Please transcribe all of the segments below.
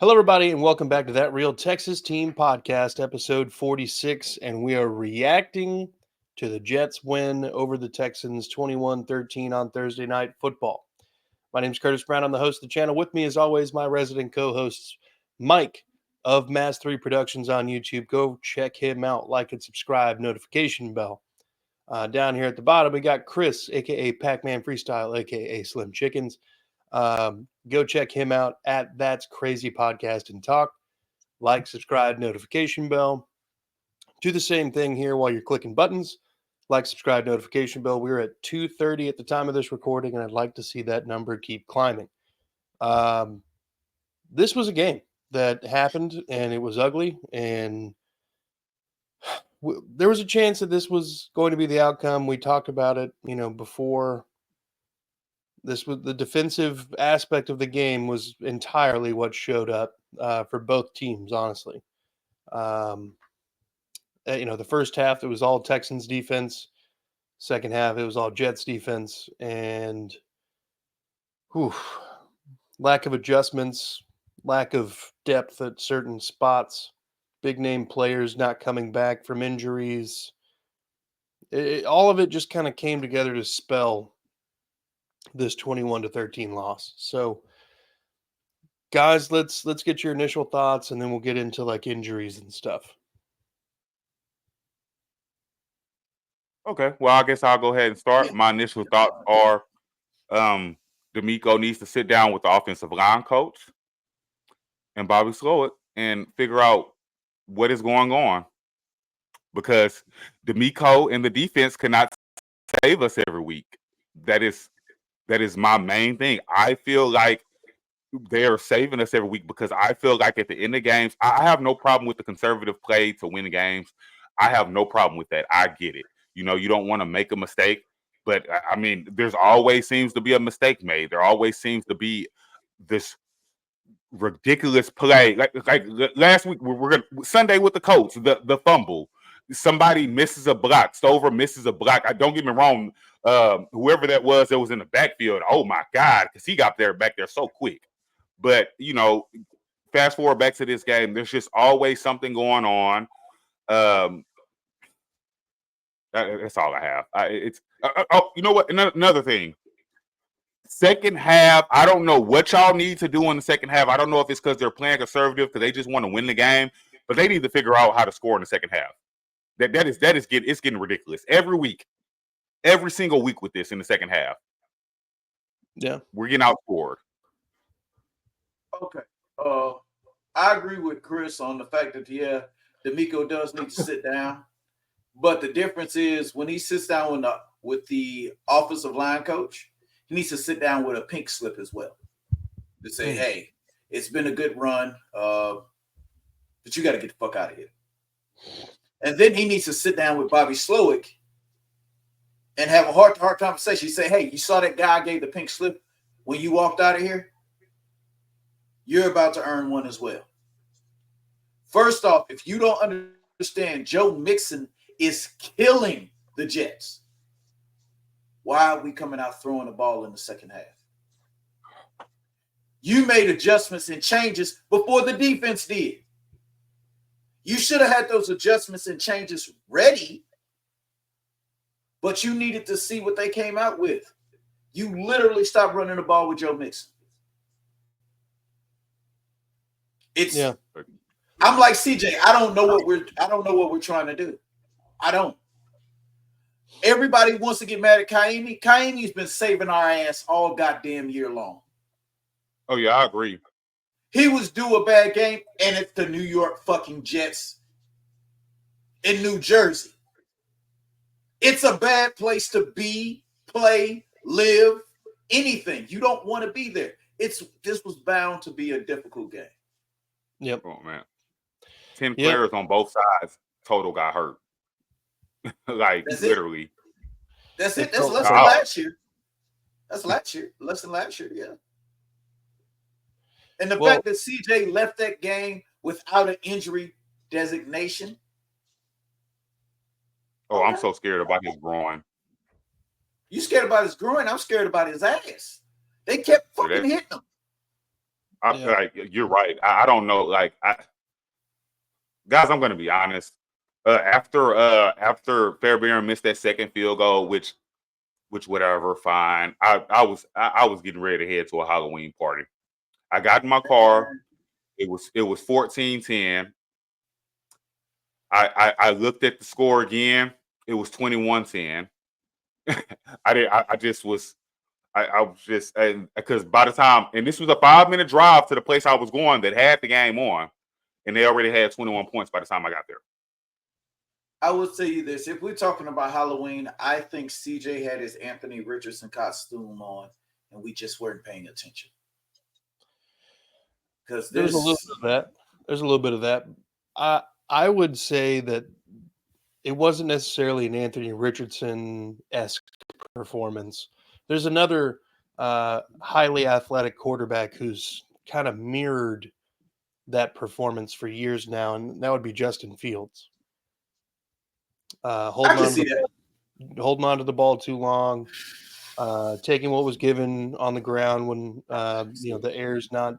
Hello, everybody, and welcome back to That Real Texas Team Podcast, episode 46. And we are reacting to the Jets win over the Texans 21-13 on Thursday Night Football. My name is Curtis Brown. I'm the host of the channel. With me, as always, my resident co-hosts, Mike of Mass 3 Productions on YouTube. Go check him out, like and subscribe, notification bell. Down here at the bottom, we got Chris, a.k.a. Pac-Man Freestyle, a.k.a. Slim Chickens. Go check him out at That's Crazy Podcast and Talk. Like, subscribe, notification bell. Do the same thing here while you're clicking buttons. Like, subscribe, notification bell. We're at 2:30 at the time of this recording, and I'd like to see that number keep climbing. This was a game that happened, and it was ugly, and there was a chance that this was going to be the outcome. We talked about it, before. This was the defensive aspect of the game was entirely what showed up for both teams, honestly. The first half, it was all Texans defense. Second half, it was all Jets defense. And lack of adjustments, lack of depth at certain spots, big name players not coming back from injuries. All of it just kind of came together to spell this 21-13 loss. So guys, let's get your initial thoughts, and then we'll get into like injuries and stuff. Okay, well, I guess I'll go ahead and start. My initial thoughts are D'Amico needs to sit down with the offensive line coach and Bobby Slowick and figure out what is going on, because D'Amico and the defense cannot save us every week. That is my main thing. I feel like they are saving us every week because I feel like at the end of games, I have no problem with the conservative play to win games. I have no problem with that. I get it. You don't want to make a mistake, but I mean, there's always seems to be a mistake made. There always seems to be this ridiculous play. Like last week, we're gonna Sunday with the Colts, the fumble. Somebody misses a block. Stover misses a block. I don't get me wrong. Whoever that was in the backfield, oh my God, because he got back there so quick. But fast forward back to this game, there's just always something going on. That's all I have. You know what? Another thing. Second half, I don't know what y'all need to do in the second half. I don't know if it's because they're playing conservative because they just want to win the game, but they need to figure out how to score in the second half. It's getting ridiculous every week, every single week with this in the second half. Yeah, we're getting outscored. Okay. I agree with Chris on the fact that D'Amico does need to sit down, but the difference is when he sits down with the offensive line coach, he needs to sit down with a pink slip as well to say, "Hey, it's been a good run, but you got to get the fuck out of here." And then he needs to sit down with Bobby Slowick and have a heart-to-heart conversation. You say, "Hey, you saw that guy gave the pink slip when you walked out of here? You're about to earn one as well." First off, if you don't understand, Joe Mixon is killing the Jets. Why are we coming out throwing the ball in the second half? You made adjustments and changes before the defense did. You should have had those adjustments and changes ready, but you needed to see what they came out with. You literally stopped running the ball with Joe Mixon. I'm like CJ. I don't know what we're trying to do. I don't. Everybody wants to get mad at Kaimi. Kaimi's been saving our ass all goddamn year long. Oh yeah, I agree. He was due a bad game, and it's the New York fucking Jets in New Jersey. It's a bad place to be, play, live, anything. You don't want to be there. This was bound to be a difficult game. Yep. Oh man. 10 players on both sides total got hurt. That's literally. It. That's it. That's less than last year. That's last year. Less than last year, yeah. And the fact that CJ left that game without an injury designation. Oh, I'm so scared about his groin. You scared about his groin? I'm scared about his ass. They kept fucking hitting him. Like you're right. I don't know. Like, guys, I'm going to be honest. After Fairbairn missed that second field goal, which whatever, fine. I was getting ready to head to a Halloween party. I got in my car. It was 14-10. I looked at the score again. It was 21-10. I just was because by the time, and this was a 5-minute drive to the place I was going that had the game on, and they already had 21 points by the time I got there. I will tell you this: if we're talking about Halloween, I think CJ had his Anthony Richardson costume on, and we just weren't paying attention. Because there's a little bit of that. There's a little bit of that. I would say that it wasn't necessarily an Anthony Richardson-esque performance. There's another highly athletic quarterback who's kind of mirrored that performance for years now, and that would be Justin Fields. Holding on to the ball too long, taking what was given on the ground when the air's not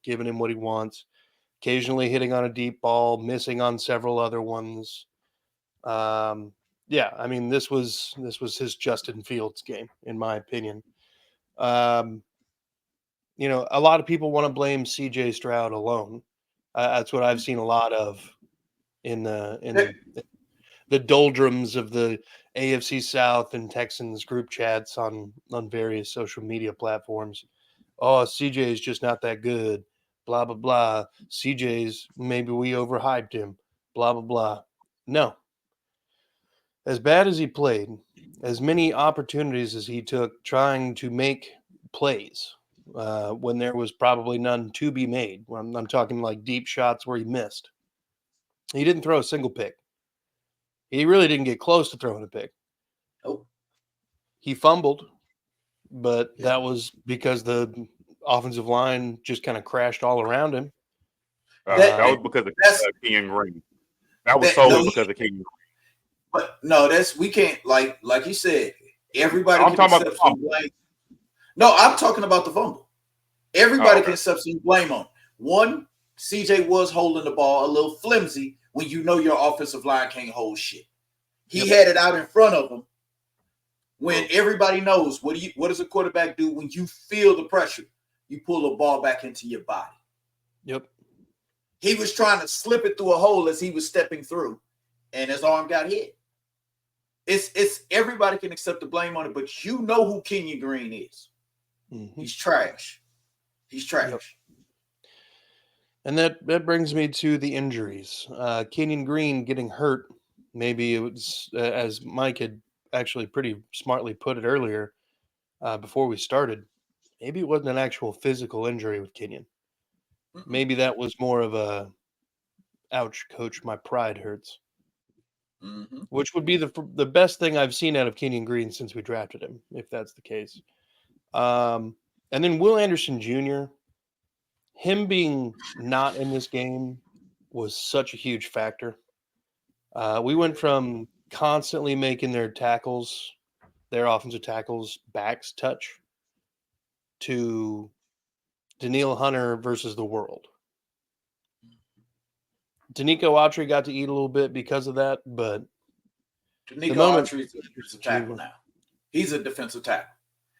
giving him what he wants. Occasionally hitting on a deep ball, missing on several other ones. I mean, this was his Justin Fields game, in my opinion. A lot of people want to blame CJ Stroud alone. That's what I've seen a lot of in the doldrums of the AFC South and Texans group chats on various social media platforms. Oh, CJ is just not that good. Blah, blah, blah. CJ's, maybe we overhyped him. Blah, blah, blah. No. As bad as he played, as many opportunities as he took trying to make plays when there was probably none to be made. I'm talking like deep shots where he missed. He didn't throw a single pick. He really didn't get close to throwing a pick. Oh. He fumbled, but that was because the offensive line just kind of crashed all around him. That was because of Kenyon Green. That was solely because of Kenyon Green. But no, we can't, like you said, everybody I'm can talking accept some blame. No, I'm talking about the fumble. Everybody can accept some blame on. One, CJ was holding the ball a little flimsy when you know your offensive line can't hold shit. He had it out in front of him when everybody knows what does a quarterback do when you feel the pressure? You pull the ball back into your body. Yep. He was trying to slip it through a hole as he was stepping through, and his arm got hit. It's everybody can accept the blame on it, but you know who Kenyon Green is. Mm-hmm. He's trash. He's trash. Yep. And that brings me to the injuries. Kenyon Green getting hurt. Maybe it was, as Mike had actually pretty smartly put it earlier before we started, maybe it wasn't an actual physical injury with Kenyon. Mm-hmm. Maybe that was more of a, ouch, coach, my pride hurts. Mm-hmm. Which would be the best thing I've seen out of Kenyon Green since we drafted him, if that's the case. And then Will Anderson Jr., him being not in this game was such a huge factor. We went from constantly making their offensive tackles, backs touch to Daniil Hunter versus the world. Danico Autry got to eat a little bit because of that, but Danico Autry is a defensive tackle now. He's a defensive tackle.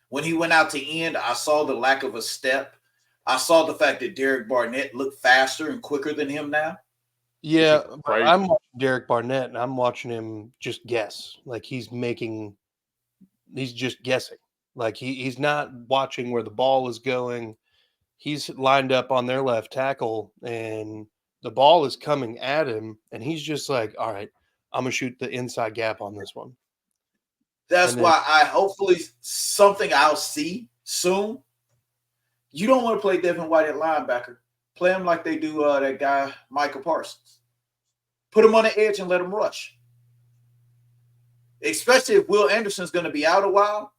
When he went out to end, I saw the lack of a step. I saw the fact that Derek Barnett looked faster and quicker than him now. Yeah, but I'm watching Derek Barnett, and I'm watching him just guess. Like he's just guessing. Like he's not watching where the ball is going. He's lined up on their left tackle, and the ball is coming at him, and he's just like, all right, I'm going to shoot the inside gap on this one. That's why I hopefully something I'll see soon. You don't want to play Devin White at linebacker. Play him like they do that guy, Michael Parsons. Put him on the edge and let him rush. Especially if Will Anderson's going to be out a while.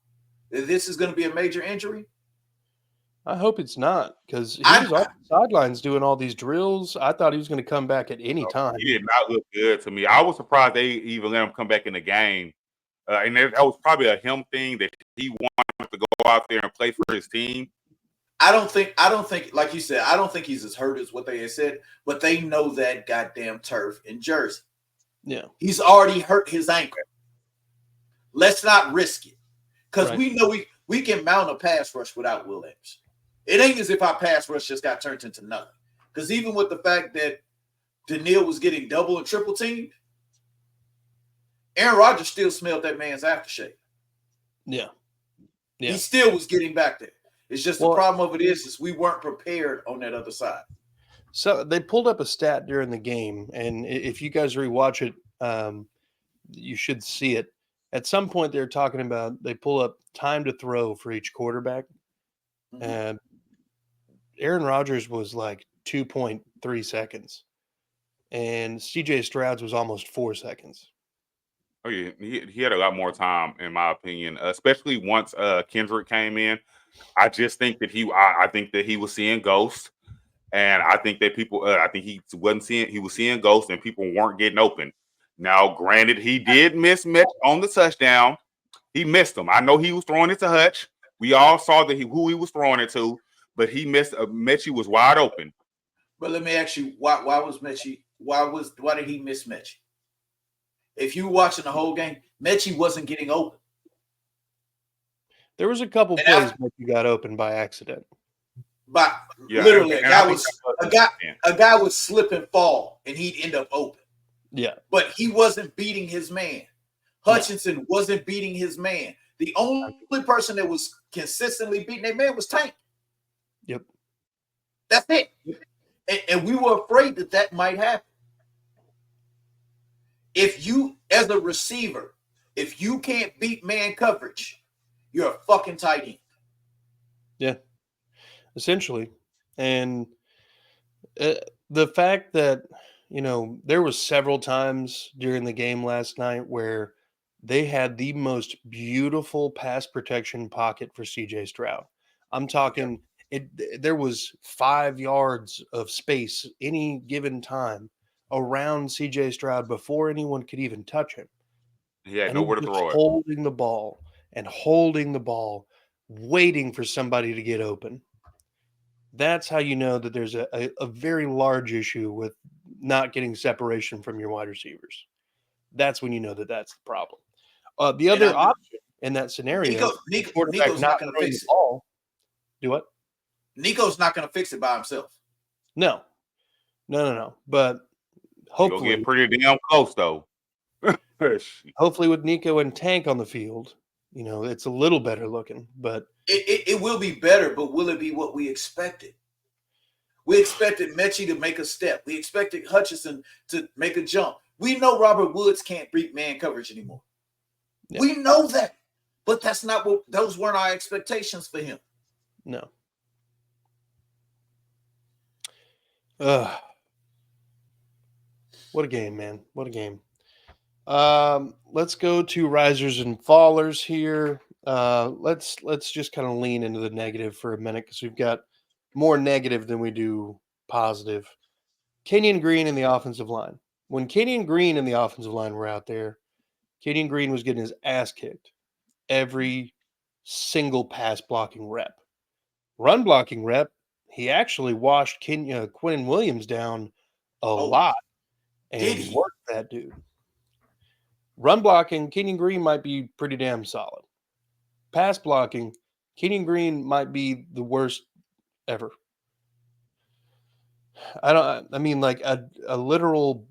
If this is going to be a major injury. I hope it's not, because he was on the sidelines doing all these drills. I thought he was going to come back at any time. He did not look good to me. I was surprised they even let him come back in the game. And that was probably a him thing that he wanted to go out there and play for his team. I don't think, like you said, I don't think he's as hurt as what they had said, but they know that goddamn turf in Jersey. Yeah. He's already hurt his ankle. Let's not risk it. Because we know we can mount a pass rush without Will Anderson. It ain't as if our pass rush just got turned into nothing. Because even with the fact that Daniil was getting double and triple teamed, Aaron Rodgers still smelled that man's aftershave. Yeah. He still was getting back there. It's just the problem of it is we weren't prepared on that other side. So they pulled up a stat during the game, and if you guys rewatch it, you should see it. At some point, they're talking about they pull up time to throw for each quarterback. And Aaron Rodgers was like 2.3 seconds, and CJ Stroud's was almost 4 seconds. Oh yeah, he had a lot more time, in my opinion, especially once Kendrick came in. I just think that I think that he was seeing ghosts, and I think that people, I think he was seeing ghosts, and people weren't getting open. Now, granted, he did miss Mitch on the touchdown. He missed him. I know he was throwing it to Hutch. We all saw who he was throwing it to, but he missed. Mechie was wide open. But let me ask you, why was Mechie? Why did he miss Mechie? If you were watching the whole game, Mechie wasn't getting open. There was a couple plays Mechie got open by accident. But literally, a guy would slip and fall, and he'd end up open. Yeah. But he wasn't beating his man. Hutchinson wasn't beating his man. The only person that was consistently beating their man was Tank. Yep. That's it. And we were afraid that might happen. If you, as a receiver, if you can't beat man coverage, you're a fucking tight end. Yeah. Essentially. And the fact that, there was several times during the game last night where they had the most beautiful pass protection pocket for CJ Stroud. I'm talking there was 5 yards of space any given time around CJ Stroud before anyone could even touch him. He had nowhere to throw it. Holding the ball, waiting for somebody to get open. That's how you know that there's a very large issue with not getting separation from your wide receivers. That's when you know that that's the problem. The other option in that scenario, Nico's not going to fix it. Do what? Nico's not going to fix it by himself. No. But hopefully, you'll get pretty damn close though. Hopefully, with Nico and Tank on the field, it's a little better looking. But it will be better. But will it be what we expected? We expected Mechie to make a step. We expected Hutchinson to make a jump. We know Robert Woods can't beat man coverage anymore. Yeah. We know that, but that's not those weren't our expectations for him. No. What a game, man. What a game. Let's go to risers and fallers here. Let's just kind of lean into the negative for a minute because we've got more negative than we do positive. Kenyon Green in the offensive line. When Kenyon Green and the offensive line were out there, Kenyon Green was getting his ass kicked every single pass blocking rep. Run blocking rep, he actually washed Quinnen Williams down a lot and worked that dude. Run blocking, Kenyon Green might be pretty damn solid. Pass blocking, Kenyon Green might be the worst ever. I mean, like a literal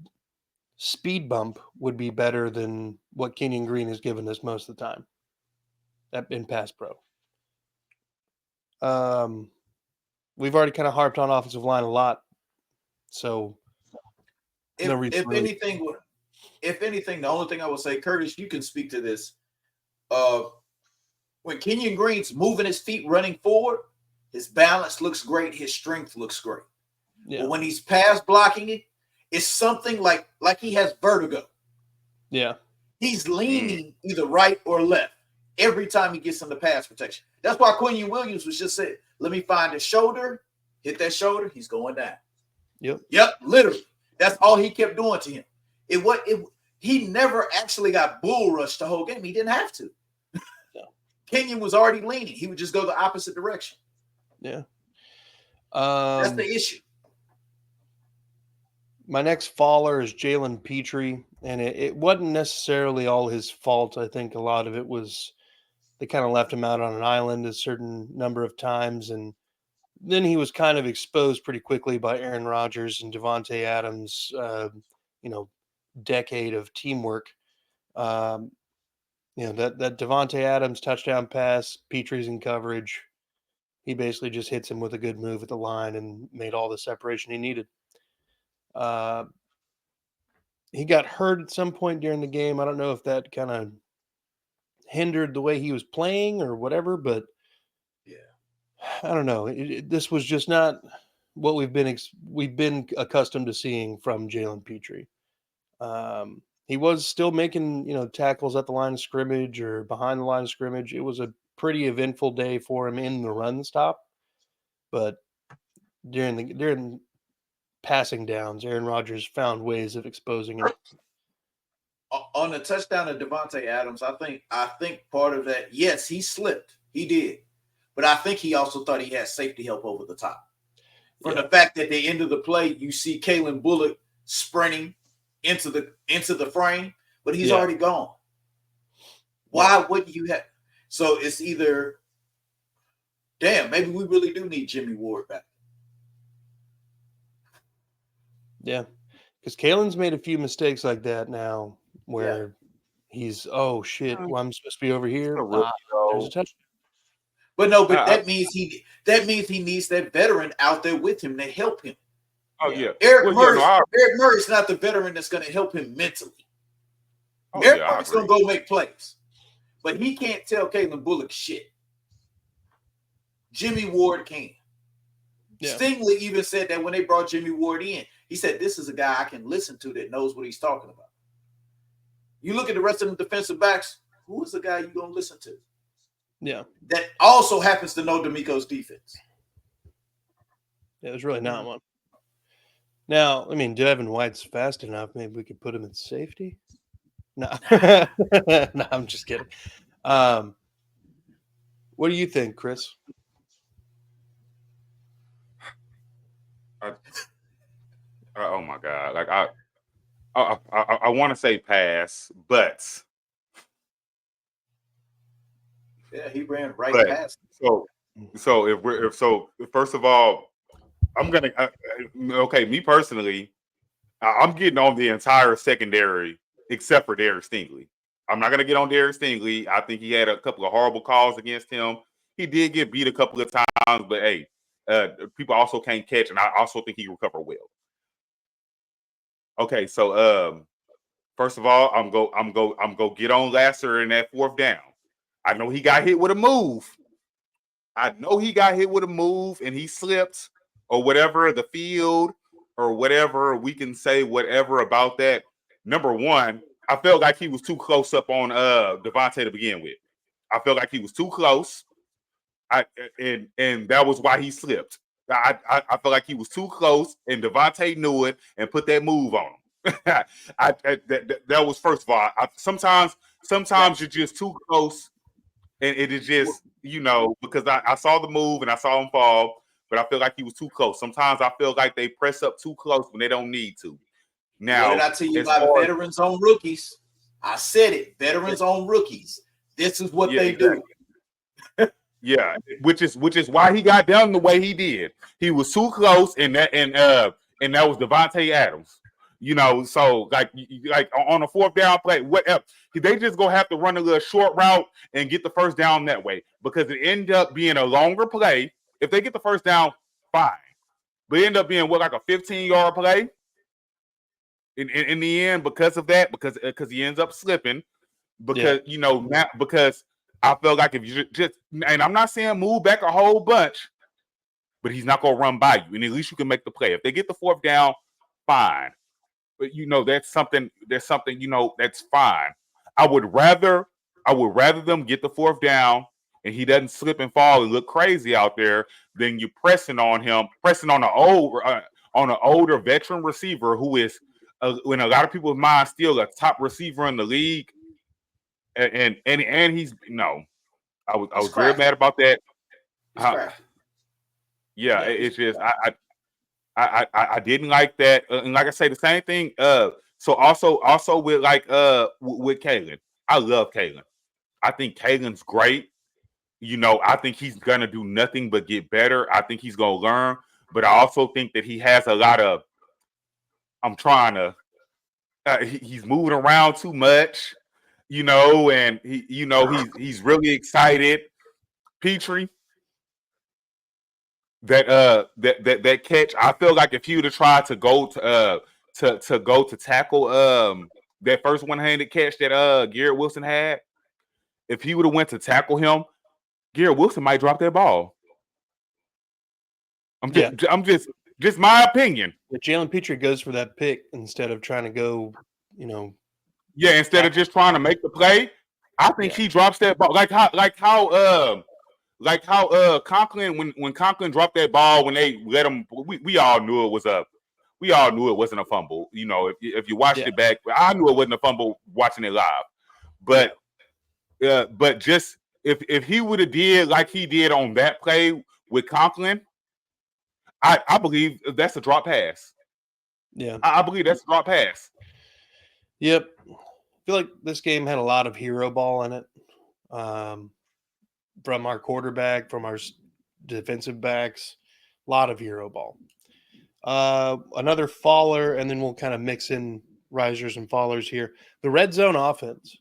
speed bump would be better than what Kenyon Green has given us most of the time in pass pro. We've already kind of harped on offensive line a lot. So if anything, the only thing I would say, Curtis, you can speak to this. When Kenyon Green's moving his feet, running forward, his balance looks great. His strength looks great. Yeah. But when he's pass blocking it, it's something like he has vertigo. Yeah. He's leaning either right or left every time he gets into pass protection. That's why Quinnen Williams was just saying, let me find his shoulder, hit that shoulder, he's going down. Yep, literally. That's all he kept doing to him. He never actually got bull rushed the whole game. He didn't have to. No. Kenyon was already leaning. He would just go the opposite direction. Yeah. That's the issue. My next faller is Jalen Petrie, and it wasn't necessarily all his fault. I think a lot of it was they kind of left him out on an island a certain number of times, and then he was kind of exposed pretty quickly by Aaron Rodgers and Devontae Adams. Decade of teamwork. Um, that Devontae Adams touchdown pass, Petrie's in coverage. He basically just hits him with a good move at the line and made all the separation he needed. He got hurt at some point during the game. I don't know if that kind of hindered the way he was playing or whatever, but Yeah, I don't know. This was just not what we've been accustomed to seeing from Jalen Petrie. He was still making tackles at the line of scrimmage or behind the line of scrimmage. It was a pretty eventful day for him in the run stop, but during passing downs, Aaron Rodgers found ways of exposing him. on the touchdown of Devontae Adams, I think part of that, yes, he slipped. He did. But I think he also thought he had safety help over the top. From the fact that at the end of the play, you see Kalen Bullock sprinting into the frame, but he's already gone. Why wouldn't you have? So it's either, damn, maybe we really do need Jimmy Ward back. Yeah, because Kalen's made a few mistakes like that now where he's, oh, shit, well, I'm supposed to be over here. There's a touchdown. But no, but that means he needs that veteran out there with him to help him. Oh yeah, Eric Murray's not the veteran that's going to help him mentally. Eric Murray's going to go make plays, but he can't tell Kalen Bullock shit. Jimmy Ward can. Yeah. Stingley even said that when they brought Jimmy Ward in, he said, "This is a guy I can listen to that knows what he's talking about." You look at the rest of the defensive backs. Who is the guy you're going to listen to? Yeah, that also happens to know D'Amico's defense. Yeah, there's really not one. Now, I mean, Devin White's fast enough. Maybe we could put him in safety. No, no, I'm just kidding. What do you think, Chris? Oh my God! Like I want to say pass, but yeah, he ran right past. So if first of all, I'm gonna me personally, I'm getting on the entire secondary except for Derek Stingley. I'm not gonna get on Derek Stingley. I think he had a couple of horrible calls against him. He did get beat a couple of times, but hey, people also can't catch, and I also think he recovered well. Okay, so first of all, I'm go get on Lasser in that fourth down. I know he got hit with a move. And he slipped or whatever, the field or whatever. We can say whatever about that. Number one, I felt like he was too close up on Devontae to begin with. I felt like he was too close. And that was why he slipped. I felt like he was too close, and Devontae knew it and put that move on him. That was first of all. Sometimes you're just too close. And it is just, because I saw the move and I saw him fall, but I feel like he was too close. Sometimes I feel like they press up too close when they don't need to. Now, what did I tell you about veterans on rookies? I said it. Veterans on rookies. This is what they do. Yeah, which is why he got done the way he did. He was too close, and that was Devontae Adams. So like on a fourth down play, whatever, they just gonna have to run a little short route and get the first down that way, because it ended up being a longer play. If they get the first down, fine, but it ended up being like a 15-yard play in the end because of that, because he ends up slipping, because because I felt like if you just, and I'm not saying move back a whole bunch, but he's not gonna run by you, and at least you can make the play. If they get the fourth down, fine. But that's something that's fine. I would rather them get the fourth down and he doesn't slip and fall and look crazy out there than you pressing on an older veteran receiver who is in a lot of people's minds still a top receiver in the league. And he's I was very mad about that. Yeah, Yeah, it's just I didn't like that, and like I say, the same thing. So also with with Kalen, I love Kalen. I think Kalen's great. I think he's gonna do nothing but get better. I think he's gonna learn, but I also think that he has a lot of. I'm trying to. He's moving around too much, and he's really excited. Petrie, that catch, I feel like if he would have tried to go to go to tackle that first one-handed catch that Garrett Wilson had, if he would have went to tackle him, Garrett Wilson might drop that ball. I'm just my opinion. But Jalen Petrie goes for that pick instead of trying to go, Yeah, instead of just trying to make the play, I think he drops that ball like how Conklin when Conklin dropped that ball when they let him. We all knew it was we all knew it wasn't a fumble. If you watched it back, I knew it wasn't a fumble watching it live. But just if he would have did like he did on that play with Conklin, I believe that's a drop pass. Yeah, I believe that's a drop pass. Yep. I feel like this game had a lot of hero ball in it. From our quarterback, from our defensive backs, a lot of hero ball. Another faller, and then we'll kind of mix in risers and fallers here. The red zone offense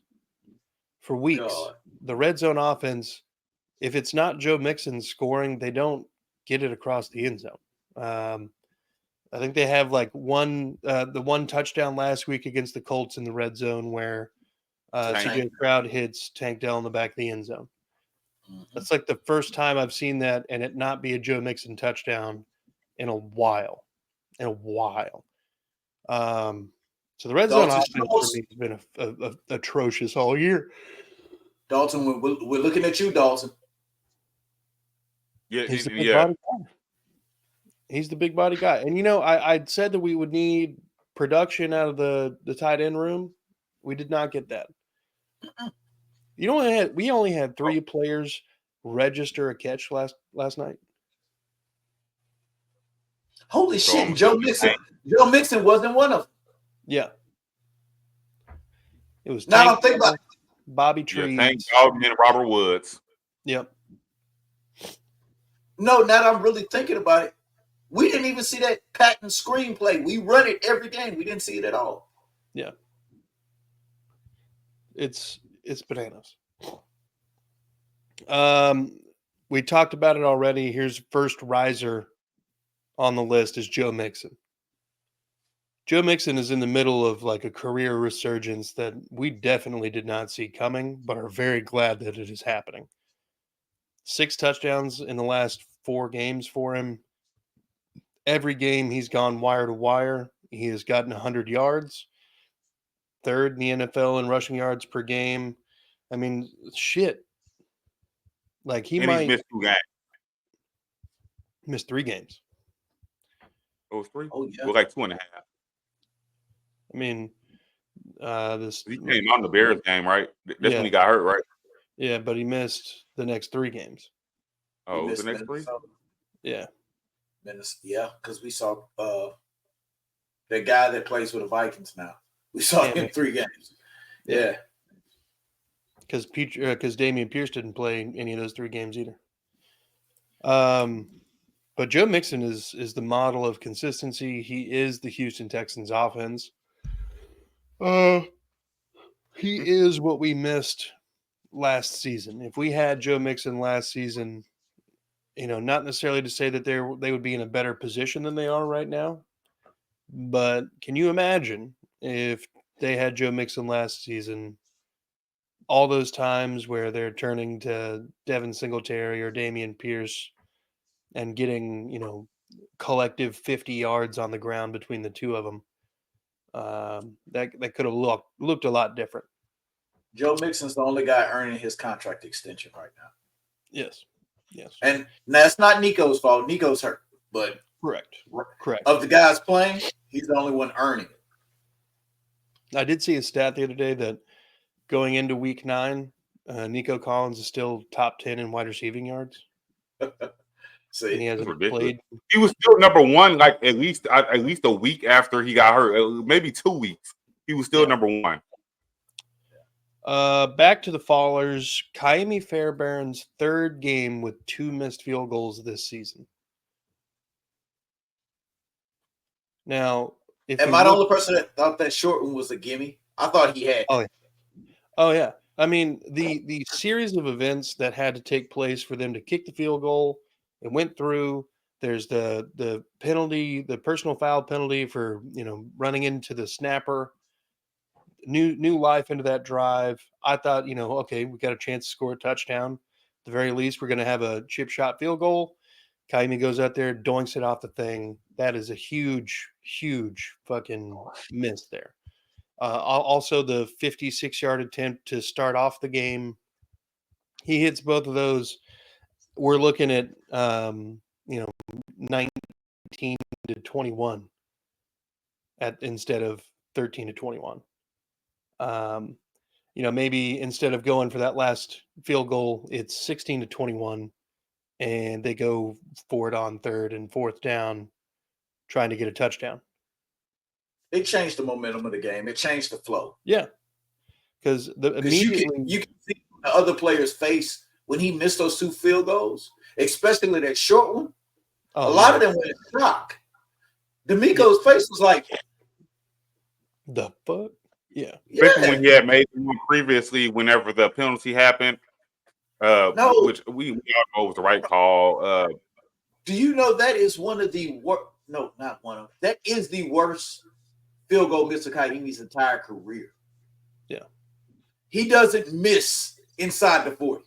for weeks. God. The red zone offense, if it's not Joe Mixon scoring, they don't get it across the end zone. I think they have like the one touchdown last week against the Colts in the red zone where CJ Stroud hits Tank Dell in the back of the end zone. Mm-hmm. That's like the first time I've seen that and it not be a Joe Mixon touchdown in a while. So the red zone offense for me has been atrocious all year. Dalton, we're looking at you, Dalton. Yeah, he's the big body guy. He's the big body guy. And I said that we would need production out of the tight end room. We did not get that. We only had 3 players register a catch last night. Holy shit! Joe Mixon wasn't one of them. Yeah, it was. Now I'm thinking about Bobby Trees, Tank Dell, and Robert Woods. Yep. No, now that I'm really thinking about it, we didn't even see that patent screenplay. We run it every game. We didn't see it at all. Yeah. It's bananas. We talked about it already. Here's first riser on the list is Joe Mixon. Joe Mixon is in the middle of like a career resurgence that we definitely did not see coming, but are very glad that it is happening. 6 touchdowns in the last 4 games for him. Every game he's gone wire to wire. He has gotten 100 yards. 3rd in the NFL in rushing yards per game. I mean, shit. Like He's missed 2 games. Missed 3 games. It was 3? Oh, yeah. Well, like 2.5. I mean, he came out in the Bears game, right? That's when he got hurt, right? Yeah, but he missed the next 3 games. Oh, it was the next 3? Yeah. Yeah, because we saw the guy that plays with the Vikings now. We saw him 3 games. Yeah. Because Dameon Pierce didn't play any of those 3 games either. But Joe Mixon is the model of consistency. He is the Houston Texans offense. He is what we missed last season. If we had Joe Mixon last season, not necessarily to say that they would be in a better position than they are right now, but can you imagine if they had Joe Mixon last season, all those times where they're turning to Devin Singletary or Dameon Pierce and getting, collective 50 yards on the ground between the 2 of them, that could have looked a lot different. Joe Mixon's the only guy earning his contract extension right now. Yes. And that's not Nico's fault. Nico's hurt, but correct. Of the guys playing, he's the only one earning it. I did see a stat the other day that going into week 9, Nico Collins is still top 10 in wide receiving yards. See, and he That's hasn't ridiculous. played. He was still number one, like at least a week after he got hurt, maybe 2 weeks. He was still number one. Back to the Fallers. Kaimi Fairbairn's third game with 2 missed field goals this season. Now, if am you I the look, only person that thought that short one was a gimme? I thought he had. oh yeah, I mean the series of events that had to take place for them to kick the field goal, it went through. There's the penalty, the personal foul penalty for running into the snapper. New life into that drive. I thought, okay, we got a chance to score a touchdown. At the very least, we're going to have a chip shot field goal. Kaimi goes out there, doinks it off the thing. That is a huge, huge fucking miss there. Also, the 56-yard attempt to start off the game. He hits both of those. We're looking at 19 to 21 instead of 13 to 21. Maybe instead of going for that last field goal, it's 16 to 21, and they go for it on third and fourth down, trying to get a touchdown. It changed the momentum of the game. It changed the flow. Yeah, because immediately you can see the other player's face when he missed those 2 field goals, especially that short one. A lot of them went in shock. D'Amico's face was like, the fuck? Yeah. Especially when he had made one previously, whenever the penalty happened, which we all know was the right call. Do you know that is one of the worst? No, not one of. That is the worst field goal miss of Kaimi's entire career. Yeah. He doesn't miss inside the 40.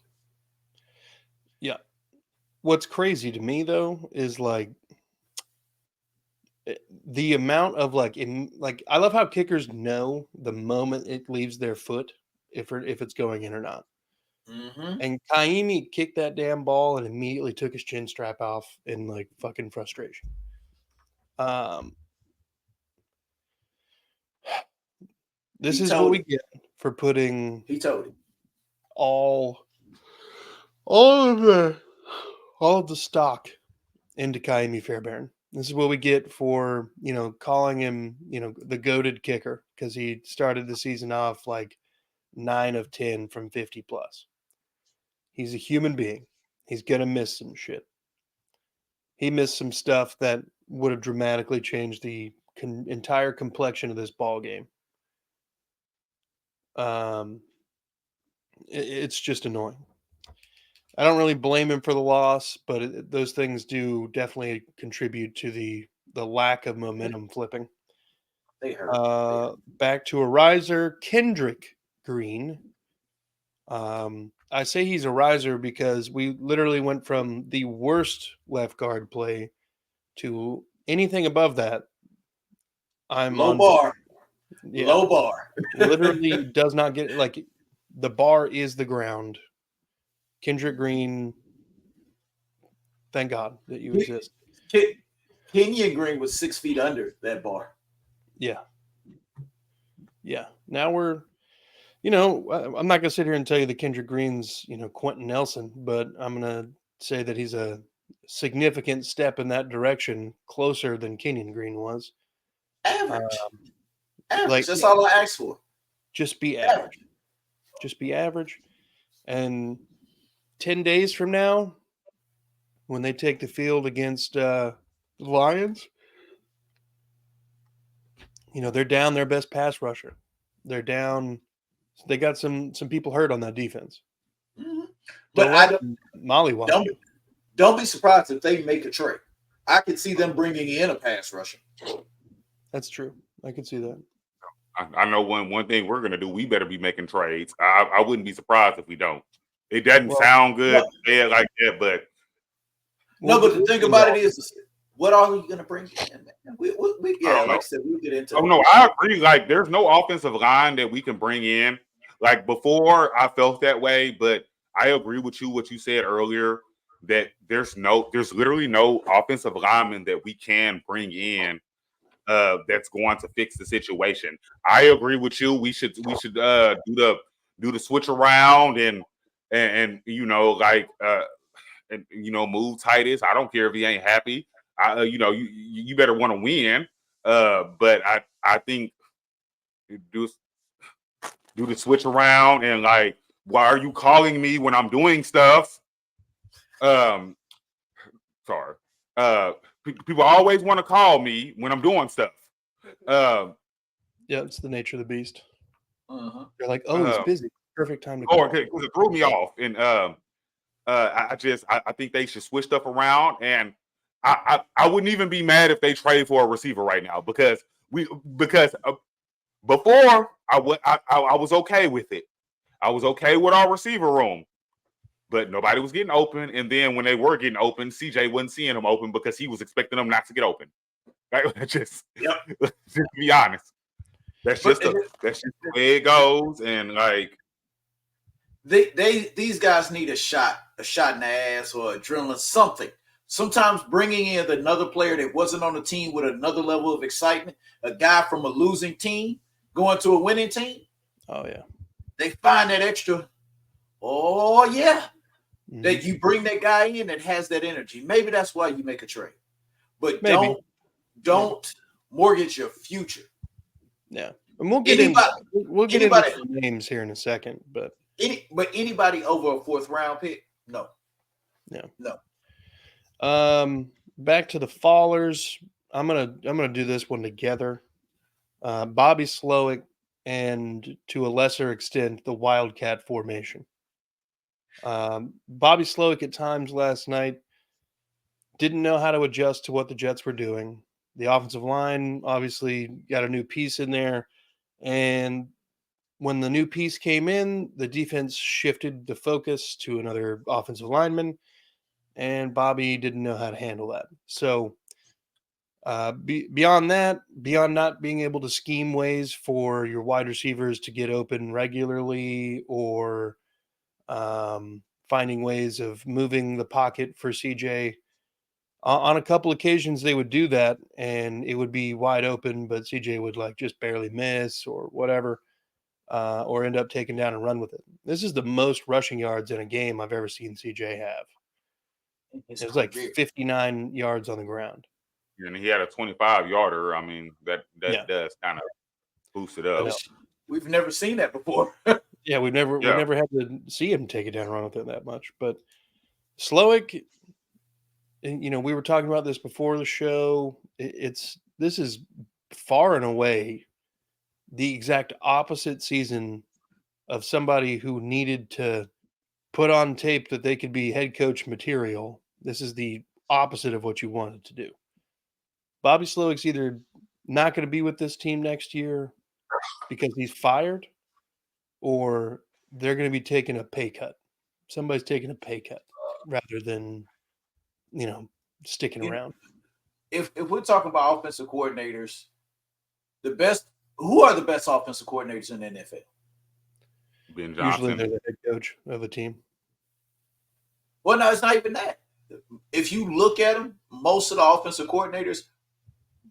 Yeah. What's crazy to me though is like the amount of I love how kickers know the moment it leaves their foot if it's going in or not. Mm-hmm. And Kaimi kicked that damn ball and immediately took his chin strap off in like fucking frustration. This is what we get for putting. He told him all of the stock into Kaimi Fairbairn. This is what we get for, calling him, the goated kicker, because he started the season off like 9 of 10 from 50 plus. He's a human being. He's going to miss some shit. He missed some stuff that would have dramatically changed the entire complexion of this ball game. It's just annoying. I don't really blame him for the loss, but those things do definitely contribute to the lack of momentum flipping. they hurt. Back to a riser, Kendrick Green. I say he's a riser because we literally went from the worst left guard play to anything above that. I'm low on bar. Yeah. Low bar. Literally does not get the bar is the ground. Kendrick Green, thank God that you exist. Kenyon Green was 6 feet under that bar. Yeah. Now we're, I'm not going to sit here and tell you that Kendrick Green's, Quentin Nelson, but I'm going to say that he's a significant step in that direction, closer than Kenyon Green was. Average. That's all I asked for. Just be average. Just be average. And 10 days from now, when they take the field against the Lions, they're down their best pass rusher. They're down. They got some people hurt on that defense. Mm-hmm. But don't be surprised if they make a trade. I could see them bringing in a pass rusher. That's true. I can see that. I know one thing we're gonna do. We better be making trades. I wouldn't be surprised if we don't. It doesn't sound good to say it like that, but but the thing about it is, what are we gonna bring in? Like I said, we'll get into. Oh no, I agree. Like, there's no offensive line that we can bring in. Like before, I felt that way, but I agree with you. What you said earlier, that there's literally no offensive lineman that we can bring in that's going to fix the situation. I agree with you. We should do the switch around and and move Titus. I don't care if he ain't happy. You better want to win. But I think do the switch around and like, why are you calling me when I'm doing stuff? Sorry. People always want to call me when I'm doing stuff. Yeah, it's the nature of the beast. They're like, oh, he's busy. Perfect time to call. Because it threw me off. And I think they should switch stuff around. And I wouldn't even be mad if they trade for a receiver right now because before I was okay with it. I was okay with our receiver room. But nobody was getting open, and then when they were getting open, CJ wasn't seeing them open because he was expecting them not to get open. Right? Just be honest. That's just the way it goes, and like these guys need a shot in the ass or adrenaline, something. Sometimes bringing in another player that wasn't on the team with another level of excitement, a guy from a losing team going to a winning team. Oh yeah, they find that extra. Oh yeah. That you bring that guy in that has that energy. Maybe that's why you make a trade. But don't mortgage your future. Yeah. And we'll get into some names here in a second, but anybody over a fourth round pick, no. Yeah. No. Back to the fallers. I'm gonna do this one together. Bobby Slowick and to a lesser extent the Wildcat formation. Bobby Slowick at times last night didn't know how to adjust to what the Jets were doing. The offensive line obviously got a new piece in there. And when the new piece came in, the defense shifted the focus to another offensive lineman. And Bobby didn't know how to handle that. So beyond that, beyond not being able to scheme ways for your wide receivers to get open regularly or finding ways of moving the pocket for CJ. On a couple occasions, they would do that, and it would be wide open, but CJ would like just barely miss or whatever, or end up taking down and run with it. This is the most rushing yards in a game I've ever seen CJ have. It was like 59 yards on the ground. And he had a 25-yarder. I mean, that does kind of boost it up. We've never seen that before. Yeah, we never had to see him take it down and run with it that much. But Slowick, we were talking about this before the show. This is far and away the exact opposite season of somebody who needed to put on tape that they could be head coach material. This is the opposite of what you wanted to do. Bobby Slowick's either not going to be with this team next year because he's fired, or they're going to be taking a pay cut. Somebody's taking a pay cut rather than, sticking around. If we're talking about offensive coordinators, who are the best offensive coordinators in the NFL? Ben Johnson. Usually they're the head coach of a team. Well, no, it's not even that. If you look at them, most of the offensive coordinators,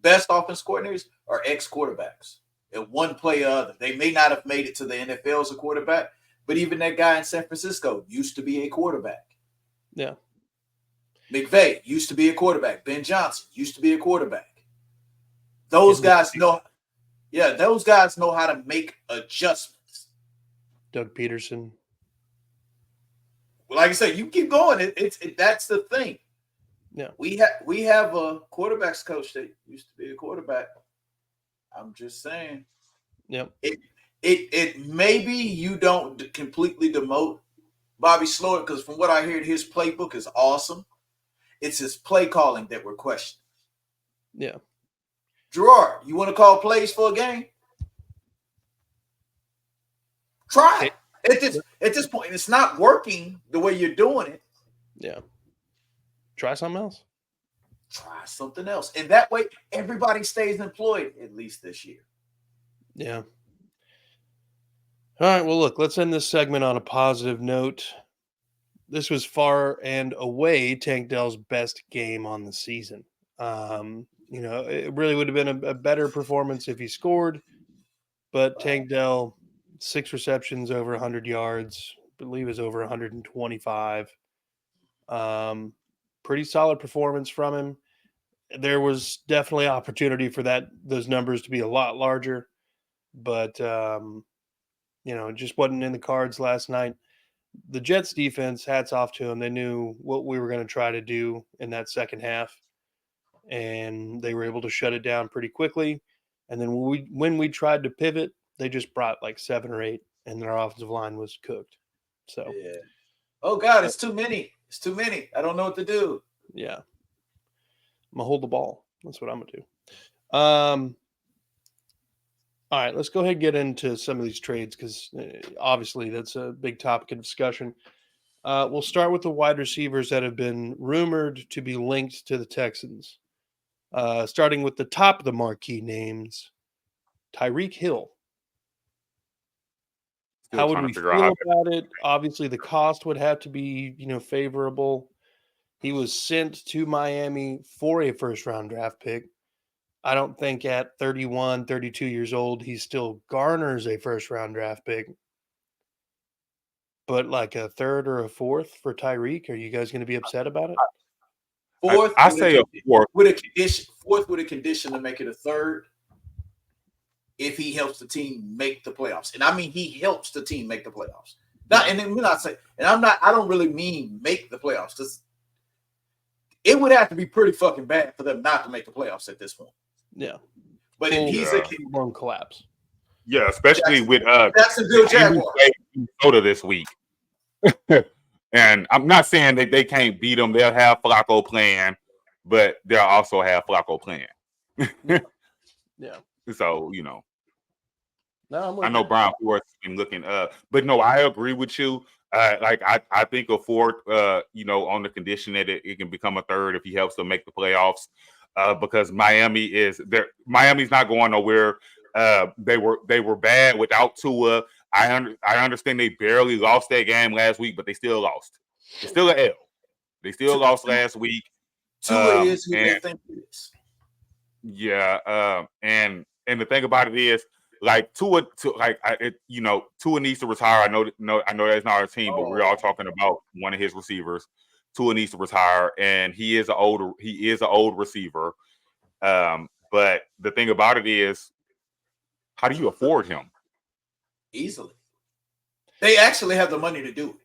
best offensive coordinators, are ex-quarterbacks. At one play or other. They may not have made it to the NFL as a quarterback, but even that guy in San Francisco used to be a quarterback. Yeah. McVay used to be a quarterback. Ben Johnson used to be a quarterback. Those guys know how to make adjustments. Doug Peterson. Well, like I said, you keep going. That's the thing. Yeah. We have a quarterbacks coach that used to be a quarterback. I'm just saying. Yep. It maybe you don't completely demote Bobby Slowick because from what I heard, his playbook is awesome. It's his play calling that we're questioning. Yeah. Gerard, you want to call plays for a game? Try it. At this point, it's not working the way you're doing it. Yeah. Try something else. Try something else. And that way, everybody stays employed, at least this year. Yeah. All right. Well, look, let's end this segment on a positive note. This was far and away Tank Dell's best game on the season. It really would have been a better performance if he scored, but Tank Dell, 6 receptions over 100 yards, I believe is over 125. Pretty solid performance from him. There was definitely opportunity for those numbers to be a lot larger, but it just wasn't in the cards last night. The Jets defense, hats off to them. They knew what we were going to try to do in that second half, and they were able to shut it down pretty quickly. And then when we tried to pivot, they just brought like 7 or 8, and their offensive line was cooked. So, yeah. Oh God, it's too many. It's too many. I don't know what to do. Yeah, I'm gonna hold the ball. That's what I'm gonna do. All right, let's go ahead and get into some of these trades because obviously that's a big topic of discussion. We'll start with the wide receivers that have been rumored to be linked to the Texans. Starting with the top of the marquee names, Tyreek Hill. Still How would trying to we figure out feel how. about it? Obviously, the cost would have to be, favorable. He was sent to Miami for a first-round draft pick. I don't think at 31, 32 years old, he still garners a first-round draft pick. But like a third or a fourth for Tyreek, are you guys going to be upset about it? Fourth, I say a fourth. with a condition. Fourth with a condition to make it a third. If he helps the team make the playoffs, and I mean he helps the team make the playoffs. Not, and then we're not saying, and I don't really mean make the playoffs because it would have to be pretty fucking bad for them not to make the playoffs at this point. Yeah, but if he's Yeah. a long collapse. Yeah, especially with Jacksonville Jaguars. Minnesota this week. And I'm not saying that they can't beat them. They'll have Flacco playing, but they'll also have Flacco playing. Yeah. So, No, I know Brian Flores has been looking up. But no, I agree with you. I think a fourth, on the condition that it can become a third if he helps them make the playoffs. Because Miami's not going nowhere. They were bad without Tua. I understand they barely lost that game last week, but they still lost. It's still an L. They still lost last week. Tua is who they think it is. Yeah, and the thing about it is, like Tua needs to retire. I know that's not our team, but we're all talking about one of his receivers. Tua needs to retire, and he is an old receiver. But the thing about it is, how do you afford him? Easily. They actually have the money to do it.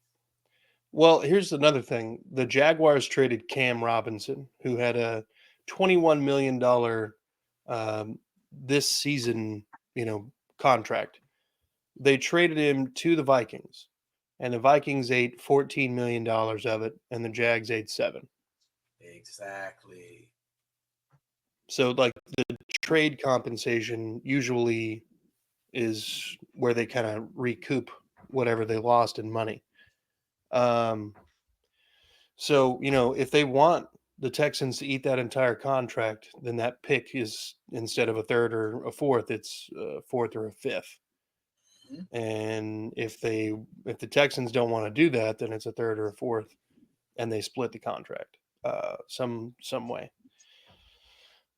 Well, here's another thing. The Jaguars traded Cam Robinson, who had a $21 million this season, contract. They traded him to the Vikings, and the Vikings ate $14 million of it, and the Jags ate $7 million. Exactly. So, like, the trade compensation usually is where they kind of recoup whatever they lost in money. So, if they want the Texans to eat that entire contract, then that pick is, instead of a third or a fourth, it's a fourth or a fifth. Mm-hmm. And if the Texans don't want to do that, then it's a third or a fourth, and they split the contract some way.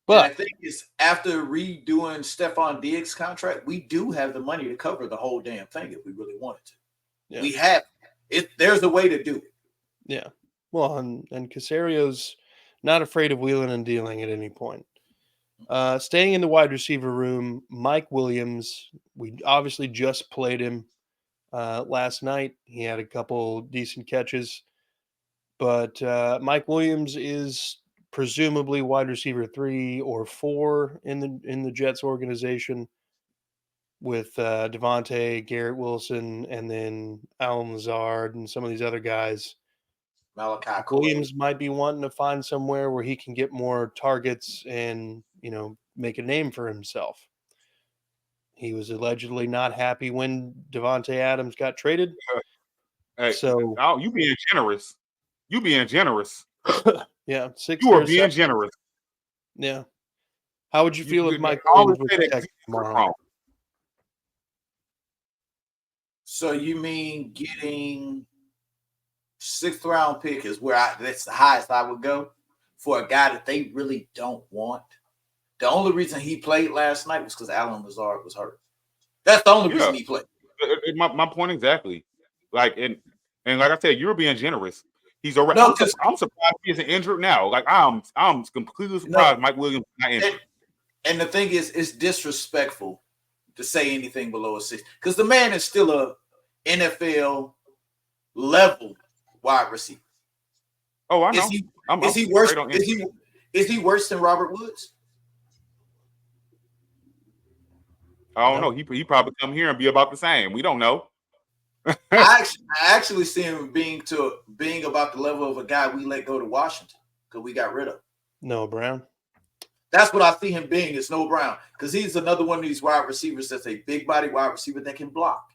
But and the thing is, after redoing Stephon Diggs' contract, we do have the money to cover the whole damn thing if we really wanted to. Yeah. We have it. There's a way to do it. Yeah. Well, and Casario's not afraid of wheeling and dealing at any point. Staying in the wide receiver room, Mike Williams. We obviously just played him last night. He had a couple decent catches. But Mike Williams is presumably wide receiver 3 or 4 in the Jets organization, with Devontae, Garrett Wilson, and then Alan Lazard and some of these other guys. Malachi Williams might be wanting to find somewhere where he can get more targets and, make a name for himself. He was allegedly not happy when Devontae Adams got traded. Hey, so you being generous. You being generous. Yeah, you are being generous. Yeah. How would you feel if Mike Williams was Texas tomorrow? So you mean getting 6th round pick is that's the highest I would go for a guy that they really don't want? The only reason he played last night was because Alan Lazard was hurt. That's the only reason he played. My point exactly. Like, and like I said, you're being generous. He's already. No, I'm surprised he isn't injured now. Like I'm completely surprised Mike Williams is not injured. And the thing is, it's disrespectful to say anything below a 6 because the man is still a NFL level wide receiver. Oh, I know. Is he worse? Is he worse than Robert Woods? I don't know. He probably come here and be about the same. We don't know. I actually see him being about the level of a guy we let go to Washington because we got rid of Noah Brown. That's what I see him being. It's Noah Brown because he's another one of these wide receivers that's a big body wide receiver that can block.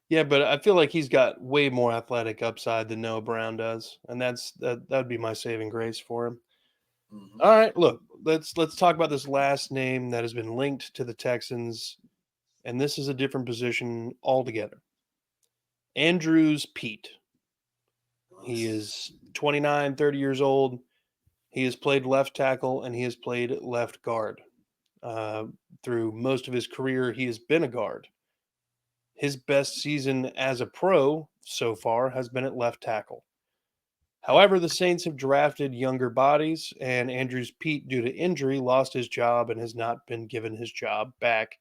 Yeah, but I feel like he's got way more athletic upside than Noah Brown does, and that would be my saving grace for him. Mm-hmm. All right, look, let's talk about this last name that has been linked to the Texans, and this is a different position altogether. Andrews Pete. He is 29, 30 years old. He has played left tackle and he has played left guard. Through most of his career, he has been a guard. His best season as a pro so far has been at left tackle. However, the Saints have drafted younger bodies, and Andrews Pete, due to injury, lost his job and has not been given his job back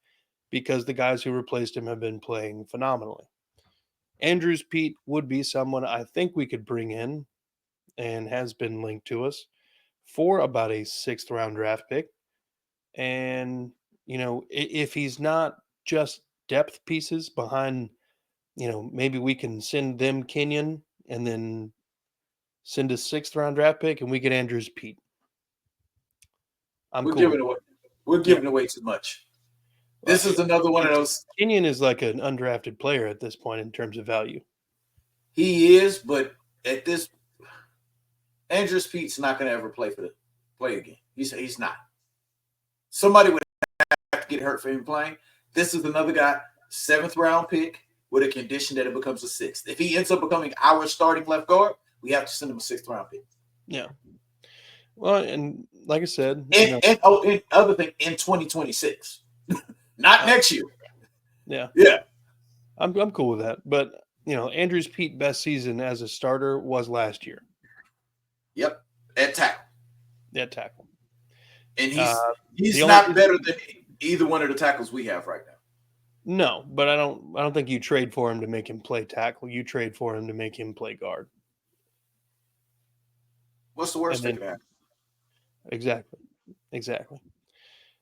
because the guys who replaced him have been playing phenomenally. Andrews Pete would be someone I think we could bring in and has been linked to us for about a 6th round draft pick. And, if he's not just depth pieces behind, maybe we can send them Kenyon and then send a 6th round draft pick and we get Andrews Pete. We're giving away too much. This is another one of those. Kenyon is like an undrafted player at this point in terms of value. He is, but at this, Andrews Pete's not going to ever play again. He's not. Somebody would have to get hurt for him playing. This is another guy, 7th round pick with a condition that it becomes a 6th. If he ends up becoming our starting left guard, we have to send him a 6th round pick. Yeah. Well, and like I said, and other thing in 2026, not next year. Yeah. Yeah. I'm cool with that. But Andrews Pete best season as a starter was last year. Yep. At tackle. And he's not better than either one of the tackles we have right now. No, but I don't think you trade for him to make him play tackle. You trade for him to make him play guard. What's the worst thing that? Exactly.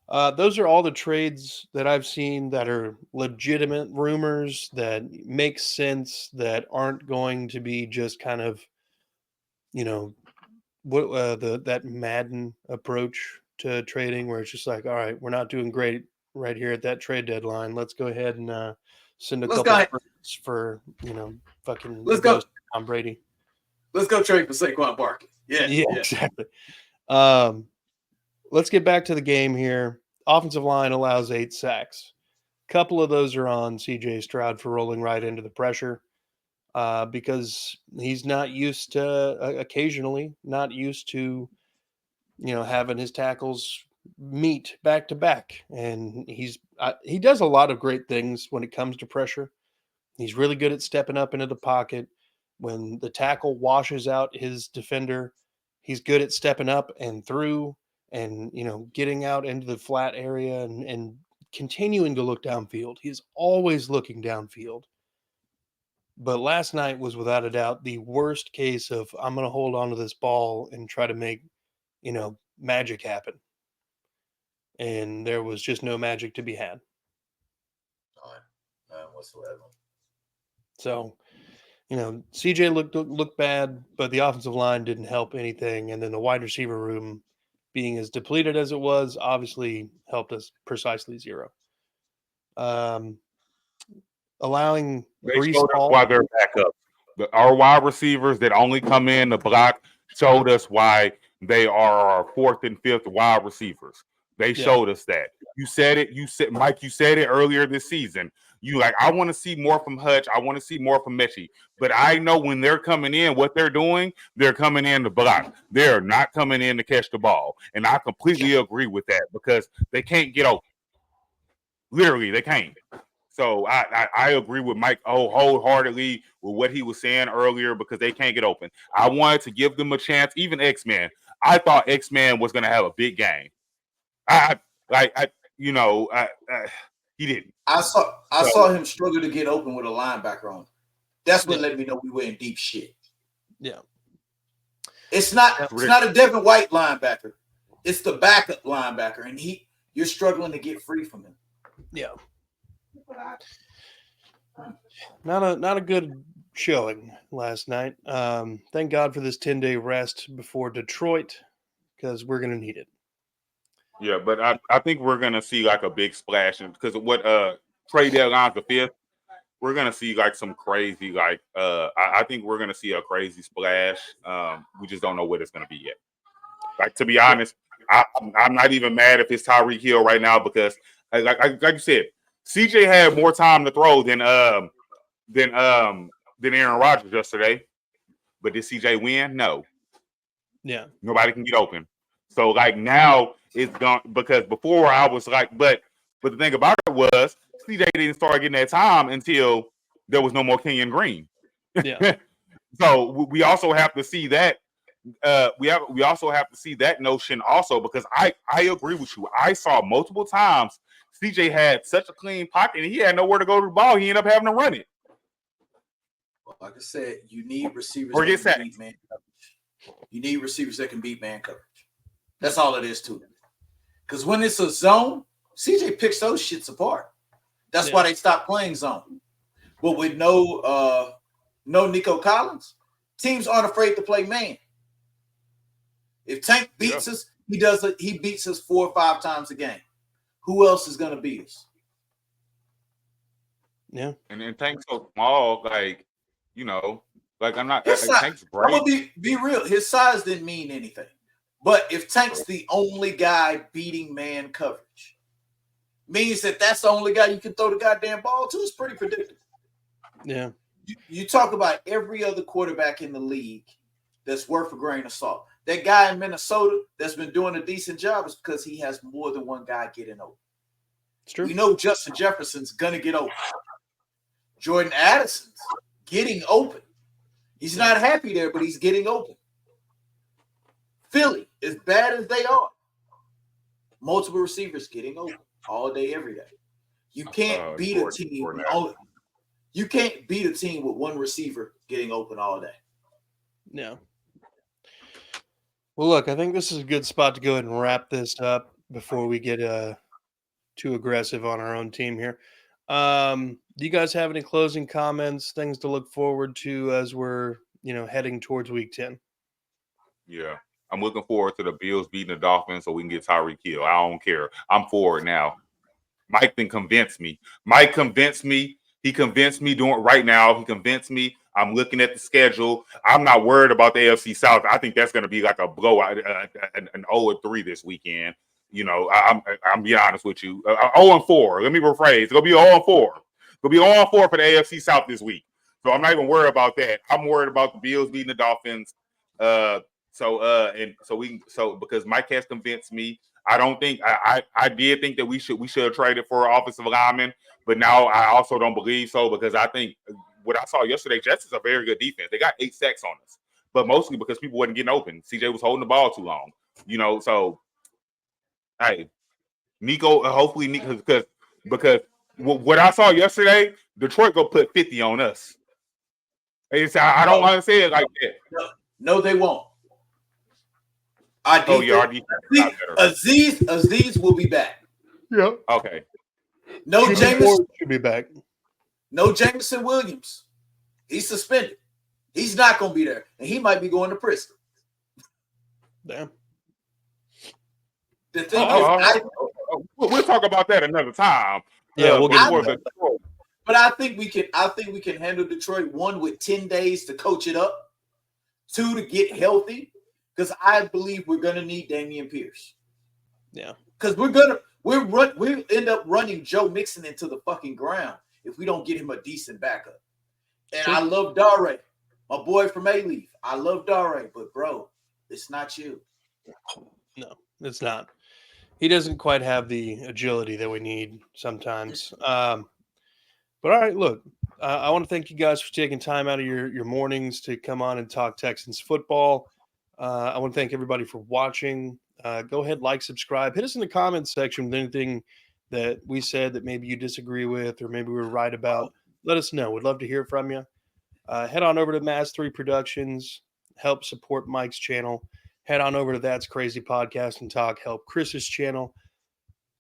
Those are all the trades that I've seen that are legitimate rumors that make sense, that aren't going to be just kind of, that Madden approach to trading where it's just like, all right, we're not doing great right here at that trade deadline. Let's go ahead and send a couple for fucking Tom Brady. Let's go trade for Saquon Barkley. Yeah, exactly. Let's get back to the game here. Offensive line allows 8 sacks. A couple of those are on C.J. Stroud for rolling right into the pressure because he's not used to, occasionally, not used to, having his tackles meet back to back. And he does a lot of great things when it comes to pressure. He's really good at stepping up into the pocket. When the tackle washes out his defender, he's good at stepping up and through and, getting out into the flat area and continuing to look downfield. He's always looking downfield. But last night was without a doubt the worst case of I'm going to hold on to this ball and try to make, magic happen. And there was just no magic to be had. None whatsoever. So, CJ looked bad, but the offensive line didn't help anything. And then the wide receiver room, being as depleted as it was, obviously helped us precisely 0. Allowing Breece Hall, why they're backups. Our wide receivers that only come in to block showed us why they are our 4th and 5th wide receivers. They showed us that. You said it. Mike, you said it earlier this season. I want to see more from Hutch. I want to see more from Mechie. But I know when they're coming in, what they're doing, they're coming in to block. They're not coming in to catch the ball. And I completely agree with that because they can't get open. Literally, they can't. So I agree with Mike wholeheartedly with what he was saying earlier because they can't get open. I wanted to give them a chance. Even X-Men. I thought X-Men was going to have a big game. He didn't. I saw him struggle to get open with a linebacker on. That's what let me know we were in deep shit. Yeah. It's not a Devin White linebacker. It's the backup linebacker, and you're struggling to get free from him. Yeah. Not a good showing last night. Thank God for this 10-day rest before Detroit, because we're gonna need it. Yeah, but I think we're gonna see like a big splash because of what trade deadline's the 5th. We're gonna see like some crazy I think we're gonna see a crazy splash. We just don't know what it's gonna be yet. Like, to be honest, I'm not even mad if it's Tyreek Hill right now because like you said, CJ had more time to throw than Aaron Rodgers yesterday. But did CJ win? No. Yeah. Nobody can get open. So like now it's gone because before I was like, but the thing about it was CJ didn't start getting that time until there was no more Kenyon Green. Yeah. So we also have to see that. We also have to see that notion also because I agree with you. I saw multiple times CJ had such a clean pocket and he had nowhere to go to the ball. He ended up having to run it. Well, like I said, you need receivers Or get that can sacked. beat man coverage. You need receivers that can beat man coverage. That's all it is to it. Because when it's a zone, CJ picks those shits apart. That's why they stopped playing zone. But with no Nico Collins, teams aren't afraid to play man. If Tank beats us, he beats us 4 or 5 times a game. Who else is going to beat us? Yeah. And then Tank's so small, like, I'm not. Tank's great. I'm gonna be real. His size didn't mean anything. But if Tank's the only guy beating man coverage, means that's the only guy you can throw the goddamn ball to. It's pretty predictable. Yeah. You talk about every other quarterback in the league that's worth a grain of salt. That guy in Minnesota that's been doing a decent job is because he has more than one guy getting open. It's true. We know Justin Jefferson's gonna get open. Jordan Addison's getting open. He's not happy there, but he's getting open. Philly, as bad as they are, multiple receivers getting open all day, every day. You can't beat a team. You can't beat a team with one receiver getting open all day. No. Well, look, I think this is a good spot to go ahead and wrap this up before we get too aggressive on our own team here. Do you guys have any closing comments, things to look forward to as we're, heading towards week 10? Yeah. I'm looking forward to the Bills beating the Dolphins so we can get Tyreek Hill. I don't care. I'm for it now. Mike then convinced me. Mike convinced me. He convinced me doing it right now. He convinced me. I'm looking at the schedule. I'm not worried about the AFC South. I think that's going to be like a blowout, an 0-3 this weekend. I'm being honest with you. 0-4. Let me rephrase. It's going to be 0-4. It'll be 0-4 for the AFC South this week. So I'm not even worried about that. I'm worried about the Bills beating the Dolphins. Because Mike has convinced me. I don't think I did think that we should have traded for an offensive lineman, but now I also don't believe so because I think what I saw yesterday, Jets is a very good defense. They got 8 sacks on us, but mostly because people wasn't getting open. CJ was holding the ball too long, So, hey, Nico, hopefully Nico, because what I saw yesterday, Detroit go put 50 on us. I don't want to say it like that. No, they won't. Aziz will be back. Yep. Okay. No, Jameson should be back. No, Jameson Williams. He's suspended. He's not going to be there, and he might be going to prison. Damn. The thing is, we'll talk about that another time. Yeah, we'll get into that. But I think we can handle Detroit, 1, with 10 days to coach it up, 2, to get healthy, because I believe we're gonna need Dameon Pierce. Yeah, because we end up running Joe Mixon into the fucking ground if we don't get him a decent backup. And I love Dare, my boy from A-Leaf. I love Dare, but bro, it's not you. No, it's not. He doesn't quite have the agility that we need sometimes. But all right, look, I want to thank you guys for taking time out of your mornings to come on and talk Texans football. I want to thank everybody for watching. Go ahead, like, subscribe, hit us in the comments section with anything that we said that maybe you disagree with or maybe we were right about. Let us know. We'd love to hear from you. Head on over to Mass 3 Productions, help support Mike's channel. Head on over to That's Crazy Podcast and Talk, help Chris's channel.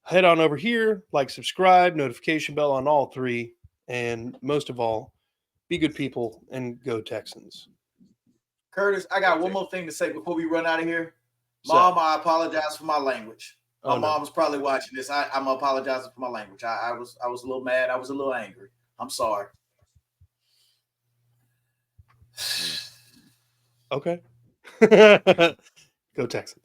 Head on over here, like, subscribe, notification bell on all three. And most of all, be good people and go Texans. Curtis, I got one more thing to say before we run out of here. So- Mom, I apologize for my language. My Oh, no. mom's probably watching this. I'm apologizing for my language. I was a little mad. I was a little angry. I'm sorry. Okay. Go Texans.